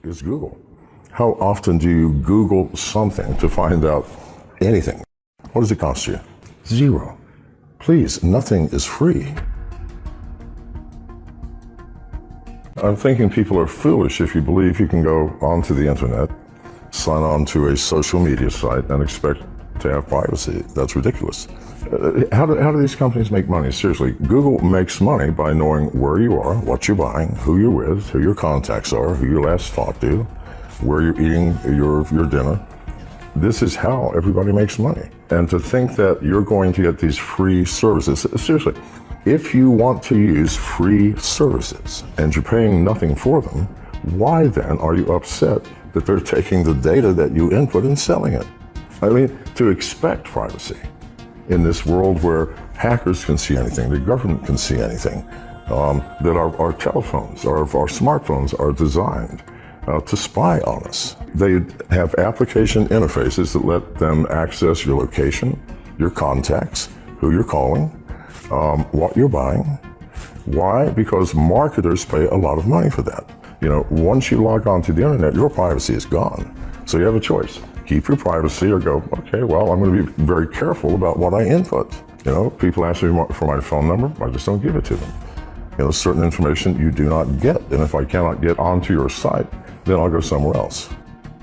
is Google. How often do you Google something to find out anything? What does it cost you? Zero. Please, nothing is free. I'm thinking people are foolish if you believe you can go onto the internet, sign on to a social media site, and expect to have privacy. That's ridiculous. How do these companies make money? Seriously, Google makes money by knowing where you are, what you're buying, who you're with, who your contacts are, who you last talked to, where you're eating your dinner. This is how everybody makes money. And to think that you're going to get these free services, seriously, if you want to use free services and you're paying nothing for them, why then are you upset that they're taking the data that you input and selling it? I mean, to expect privacy in this world where hackers can see anything, the government can see anything, that our telephones, our smartphones are designed to spy on us. They have application interfaces that let them access your location, your contacts, who you're calling, what you're buying. Why? Because marketers pay a lot of money for that. You know, once you log on to the internet, your privacy is gone. So you have a choice. Keep your privacy or go, okay, well, I'm going to be very careful about what I input. You know, people ask me for my phone number, I just don't give it to them. You know, certain information you do not get. And if I cannot get onto your site, then I'll go somewhere else.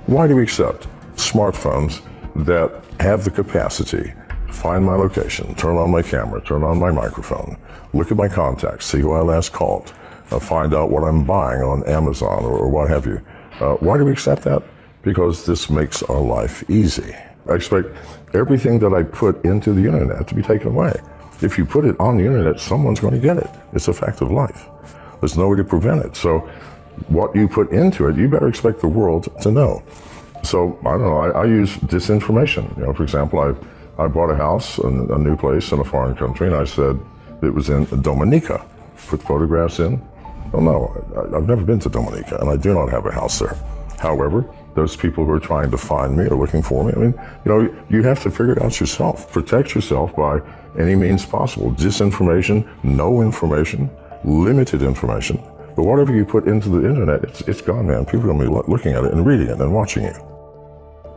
Why do we accept smartphones that have the capacity to find my location, turn on my camera, turn on my microphone, look at my contacts, see who I last called, find out what I'm buying on Amazon or what have you? Why do we accept that? Because this makes our life easy. I expect everything that I put into the internet to be taken away. If you put it on the internet, someone's going to get it. It's a fact of life. There's no way to prevent it. So what you put into it, you better expect the world to know. So I don't know, I use disinformation. You know, for example, I bought a house, a new place in a foreign country, and I said it was in Dominica. Put photographs in. Oh no, I've never been to Dominica, and I do not have a house there. However, those people who are trying to find me or looking for me, I mean, you know, you have to figure it out yourself. Protect yourself by any means possible. Disinformation, no information, limited information. But whatever you put into the internet, it's gone, man. People are going to be looking at it and reading it and watching you.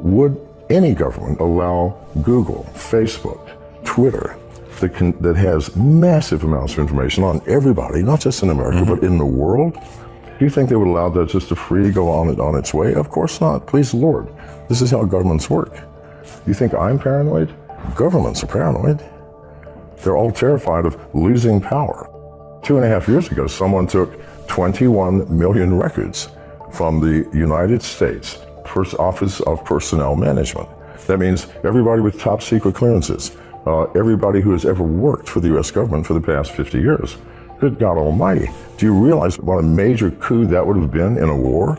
Would any government allow Google, Facebook, Twitter, that has massive amounts of information on everybody, not just in America, but in the world? Do you think they would allow that just to free go on its way? Of course not. Please, the Lord. This is how governments work. You think I'm paranoid? Governments are paranoid. They're all terrified of losing power. 2.5 years ago, someone took 21 million records from the United States First Office of Personnel Management. That means everybody with top secret clearances, everybody who has ever worked for the U.S. government for the past 50 years. Good God Almighty. Do you realize what a major coup that would have been in a war?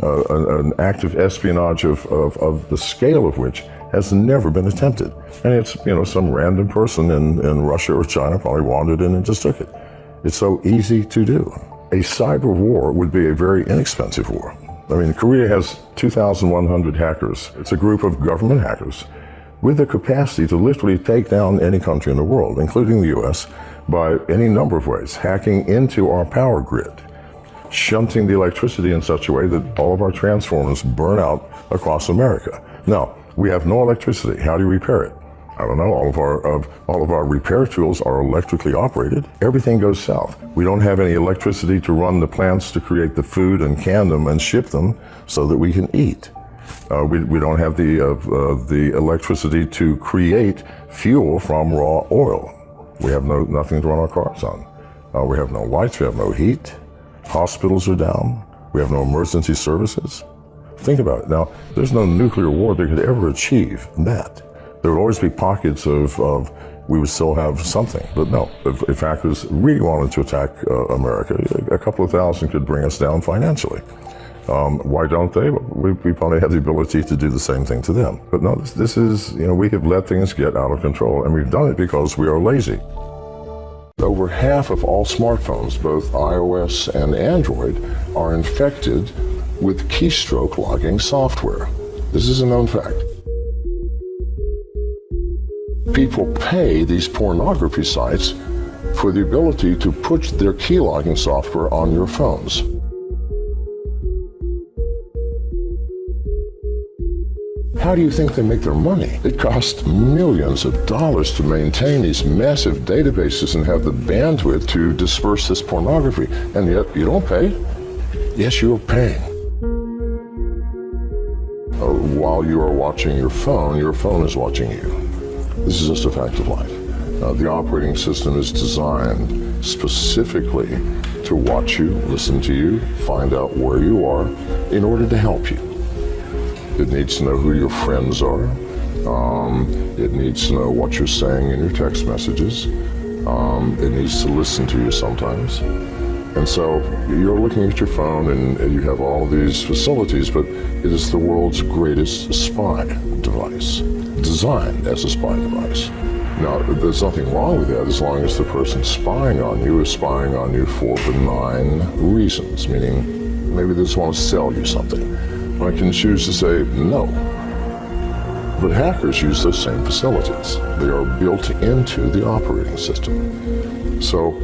An act of espionage of the scale of which has never been attempted. And it's, you know, some random person in Russia or China probably wandered in and just took it. It's so easy to do. A cyber war would be a very inexpensive war. I mean, Korea has 2,100 hackers. It's a group of government hackers with the capacity to literally take down any country in the world, including the U.S., by any number of ways, hacking into our power grid, shunting the electricity in such a way that all of our transformers burn out across America. Now, we have no electricity. How do you repair it? I don't know. All of our repair tools are electrically operated. Everything goes south. We don't have any electricity to run the plants to create the food and can them and ship them so that we can eat. We don't have the electricity to create fuel from raw oil. We have nothing to run our cars on. We have no lights. We have no heat. Hospitals are down. We have no emergency services. Think about it. Now, there's no nuclear war that could ever achieve that. There would always be pockets of we would still have something. But no, if hackers really wanted to attack America, a couple of thousand could bring us down financially. Why don't they? We probably have the ability to do the same thing to them. But no, this is, you know, we have let things get out of control, and we've done it because we are lazy. Over half of all smartphones, both iOS and Android, are infected with keystroke logging software. This is a known fact. People pay these pornography sites for the ability to put their key logging software on your phones. How do you think they make their money? It costs millions of dollars to maintain these massive databases and have the bandwidth to disperse this pornography, and yet you don't pay? Yes, you're paying. While you are watching your phone is watching you. This is just a fact of life. The operating system is designed specifically to watch you, listen to you, find out where you are in order to help you. It needs to know who your friends are. It needs to know what you're saying in your text messages. It needs to listen to you sometimes. And so you're looking at your phone and you have all these facilities, but it is the world's greatest spy device, designed as a spy device. Now, there's nothing wrong with that as long as the person spying on you is spying on you for benign reasons, meaning maybe they just want to sell you something. I can choose to say no. But hackers use those same facilities. They are built into the operating system. So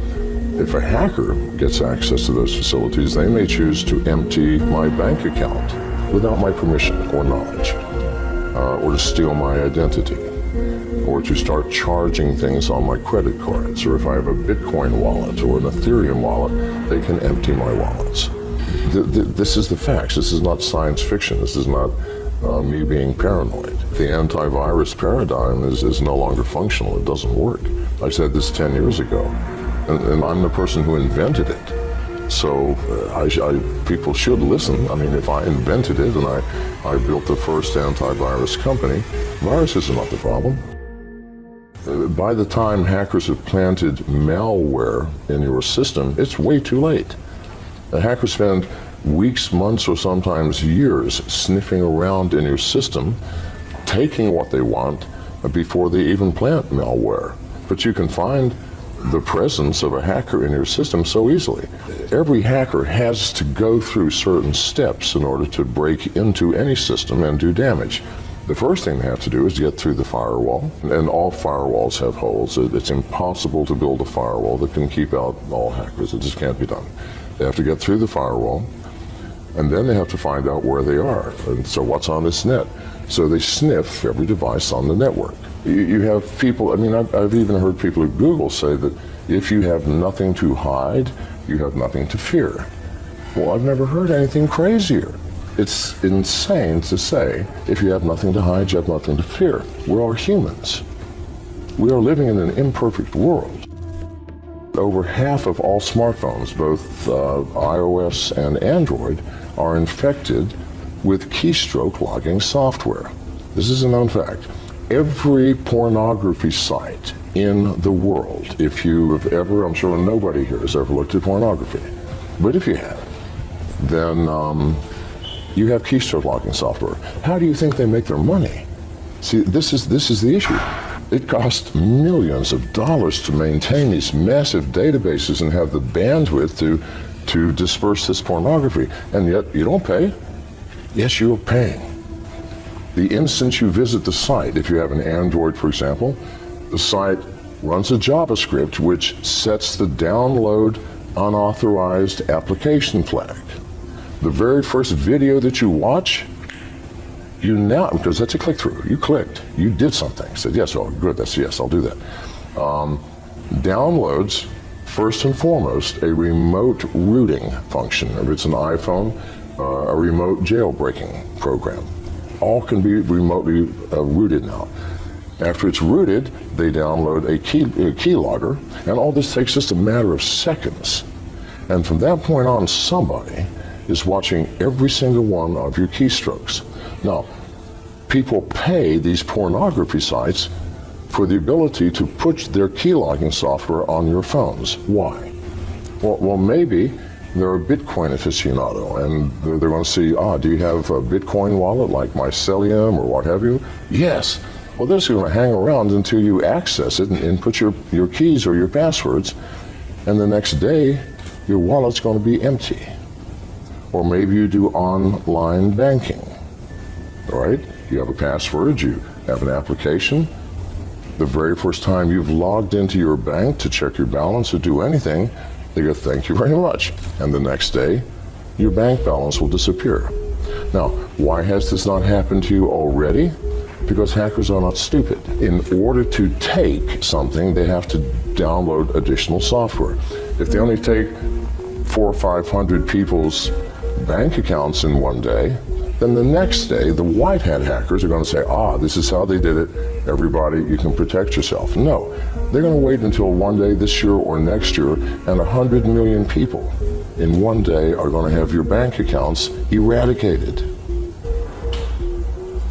if a hacker gets access to those facilities, they may choose to empty my bank account without my permission or knowledge, or to steal my identity, or to start charging things on my credit cards, or if I have a Bitcoin wallet or an Ethereum wallet, they can empty my wallets. This is the facts. This is not science fiction. This is not me being paranoid. The antivirus paradigm is no longer functional. It doesn't work. I said this 10 years ago, and I'm the person who invented it. So people should listen. I mean, if I invented it and I built the first antivirus company, viruses are not the problem. By the time hackers have planted malware in your system, it's way too late. Hackers spend weeks, months, or sometimes years sniffing around in your system, taking what they want before they even plant malware. But you can find the presence of a hacker in your system so easily. Every hacker has to go through certain steps in order to break into any system and do damage. The first thing they have to do is get through the firewall, and all firewalls have holes. It's impossible to build a firewall that can keep out all hackers. It just can't be done. They have to get through the firewall, and then they have to find out where they are. And so what's on this net? So they sniff every device on the network. You have people, I mean, I've even heard people at Google say that if you have nothing to hide, you have nothing to fear. Well, I've never heard anything crazier. It's insane to say, if you have nothing to hide, you have nothing to fear. We're all humans. We are living in an imperfect world. Over half of all smartphones, both iOS and Android, are infected with keystroke logging software. This is a known fact. Every pornography site in the world, if you have ever, I'm sure nobody here has ever looked at pornography, but if you have, then you have keystroke logging software. How do you think they make their money? See, this is the issue. It costs millions of dollars to maintain these massive databases and have the bandwidth to disperse this pornography, and yet you don't pay? Yes, you're paying. The instant you visit the site, if you have an Android, for example, the site runs a JavaScript which sets the download unauthorized application flag. The very first video that you watch, you now, because that's a click-through, you clicked, you did something, said yes, oh good, that's yes, I'll do that. Downloads, first and foremost, a remote rooting function. If it's an iPhone, a remote jailbreaking program. All can be remotely rooted now. After it's rooted, they download a keylogger, and all this takes just a matter of seconds. And from that point on, somebody is watching every single one of your keystrokes. Now, people pay these pornography sites for the ability to put their keylogging software on your phones. Why? Well, maybe they're a Bitcoin aficionado, and they're going to see, do you have a Bitcoin wallet like Mycelium or what have you? Yes. Well, they're just going to hang around until you access it and input your keys or your passwords, and the next day, your wallet's going to be empty. Or maybe you do online banking, all right? You have a password, you have an application. The very first time you've logged into your bank to check your balance or do anything, they go, thank you very much. And the next day, your bank balance will disappear. Now, why has this not happened to you already? Because hackers are not stupid. In order to take something, they have to download additional software. If they only take 400 or 500 people's bank accounts in one day, then the next day, the white hat hackers are going to say, this is how they did it. Everybody, you can protect yourself. No, they're going to wait until one day this year or next year, and 100 million people in one day are going to have your bank accounts eradicated.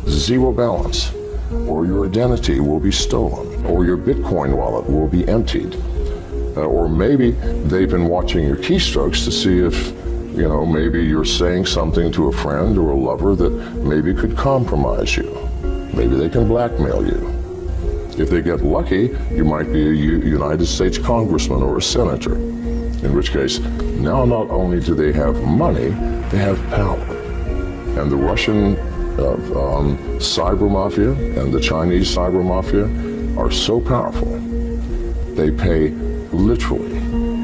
Zero balance, or your identity will be stolen, or your Bitcoin wallet will be emptied. Or maybe they've been watching your keystrokes to see if maybe you're saying something to a friend or a lover that maybe could compromise you. Maybe they can blackmail you. If they get lucky, you might be a United States congressman or a senator, in which case, now not only do they have money, they have power. And the Russian cyber mafia and the Chinese cyber mafia are so powerful, they pay literally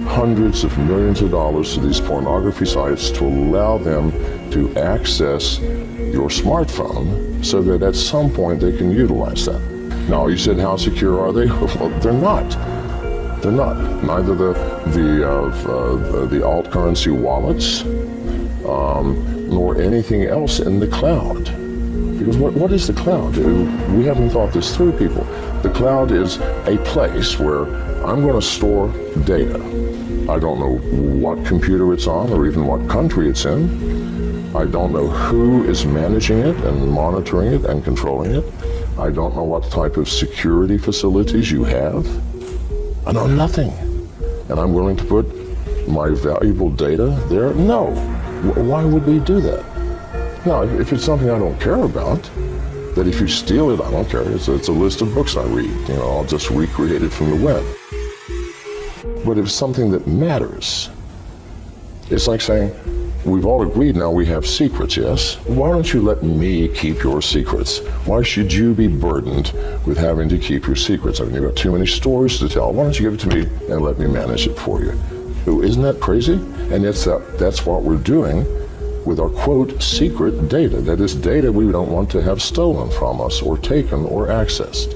hundreds of millions of dollars to these pornography sites to allow them to access your smartphone so that at some point they can utilize that. Now, you said, how secure are they? Well, they're not. They're not. Neither the alt currency wallets nor anything else in the cloud. Because what is the cloud? We haven't thought this through, people. The cloud is a place where I'm going to store data. I don't know what computer it's on or even what country it's in. I don't know who is managing it and monitoring it and controlling it. I don't know what type of security facilities you have. I know nothing. And I'm willing to put my valuable data there? No. Why would we do that? Now, if it's something I don't care about, that if you steal it, I don't care. It's a list of books I read. I'll just recreate it from the web. But if it's something that matters, it's like saying, we've all agreed now we have secrets, yes? Why don't you let me keep your secrets? Why should you be burdened with having to keep your secrets? I mean, you've got too many stories to tell. Why don't you give it to me and let me manage it for you? Isn't that crazy? And that's what we're doing with our, quote, secret data. That is data we don't want to have stolen from us or taken or accessed.